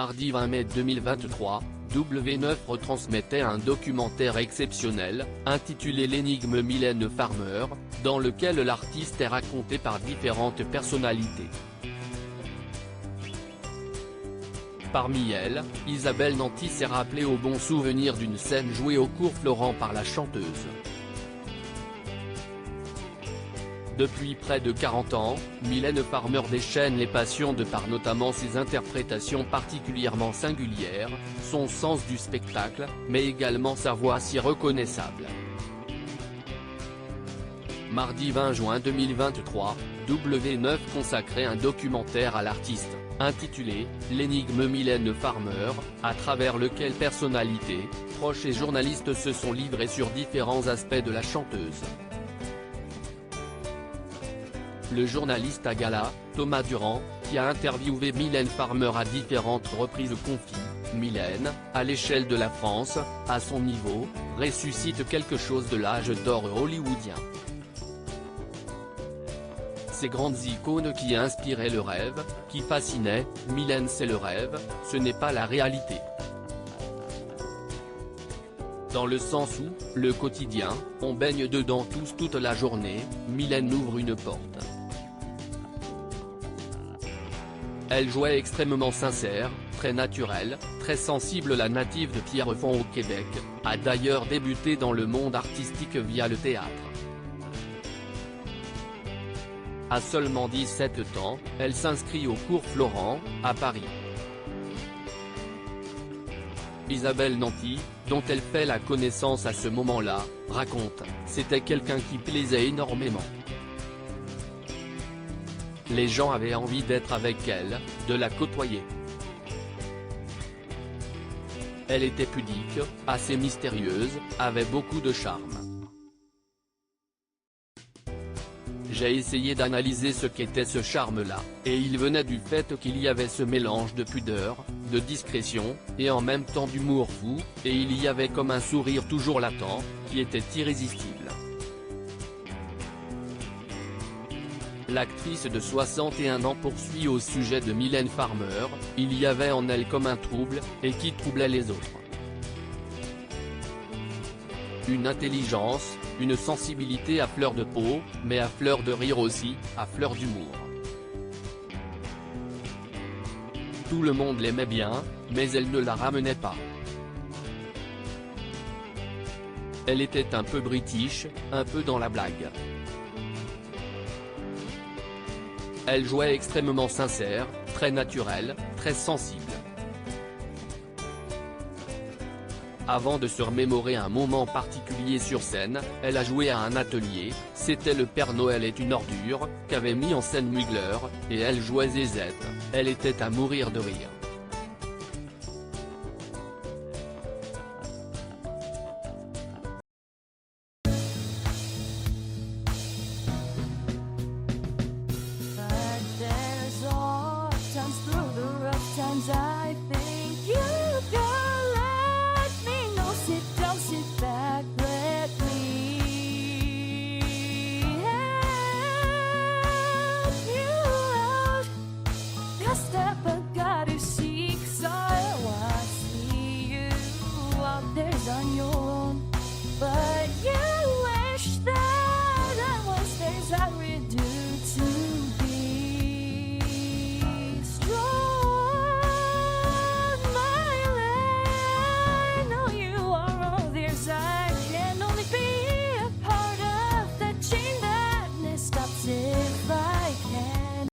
Mardi 20 mai 2023, W9 retransmettait un documentaire exceptionnel, intitulé L'énigme Mylène Farmer, dans lequel l'artiste est raconté par différentes personnalités. Parmi elles, Isabelle Nanty s'est rappelée au bon souvenir d'une scène jouée au Cours Florent par la chanteuse. Depuis près de 40 ans, Mylène Farmer déchaîne les passions de par notamment ses interprétations particulièrement singulières, son sens du spectacle, mais également sa voix si reconnaissable. Mardi 20 juin 2023, W9 consacrait un documentaire à l'artiste, intitulé « L'énigme Mylène Farmer », à travers lequel personnalités, proches et journalistes se sont livrés sur différents aspects de la chanteuse. Le journaliste à gala, Thomas Durand, qui a interviewé Mylène Farmer à différentes reprises confie, Mylène, à l'échelle de la France, à son niveau, ressuscite quelque chose de l'âge d'or hollywoodien. Ces grandes icônes qui inspiraient le rêve, qui fascinaient, Mylène c'est le rêve, ce n'est pas la réalité. Dans le sens où, le quotidien, on baigne dedans tous toute la journée, Mylène ouvre une porte. Elle jouait extrêmement sincère, très naturelle, très sensible. La native de Pierrefonds au Québec, a d'ailleurs débuté dans le monde artistique via le théâtre. À seulement 17 ans, elle s'inscrit au Cours Florent, à Paris. Isabelle Nanty, dont elle fait la connaissance à ce moment-là, raconte « C'était quelqu'un qui plaisait énormément. Les gens avaient envie d'être avec elle, de la côtoyer. Elle était pudique, assez mystérieuse, avait beaucoup de charme. J'ai essayé d'analyser ce qu'était ce charme-là, et il venait du fait qu'il y avait ce mélange de pudeur, de discrétion, et en même temps d'humour fou, et il y avait comme un sourire toujours latent, qui était irrésistible. » L'actrice de 61 ans poursuit au sujet de Mylène Farmer, il y avait en elle comme un trouble, et qui troublait les autres. Une intelligence, une sensibilité à fleur de peau, mais à fleur de rire aussi, à fleur d'humour. Tout le monde l'aimait bien, mais elle ne la ramenait pas. Elle était un peu british, un peu dans la blague. Elle jouait extrêmement sincère, très naturelle, très sensible. Avant de se remémorer un moment particulier sur scène, elle a joué à un atelier, c'était Le Père Noël est une ordure, qu'avait mis en scène Mugler, et elle jouait Zézette, elle était à mourir de rire.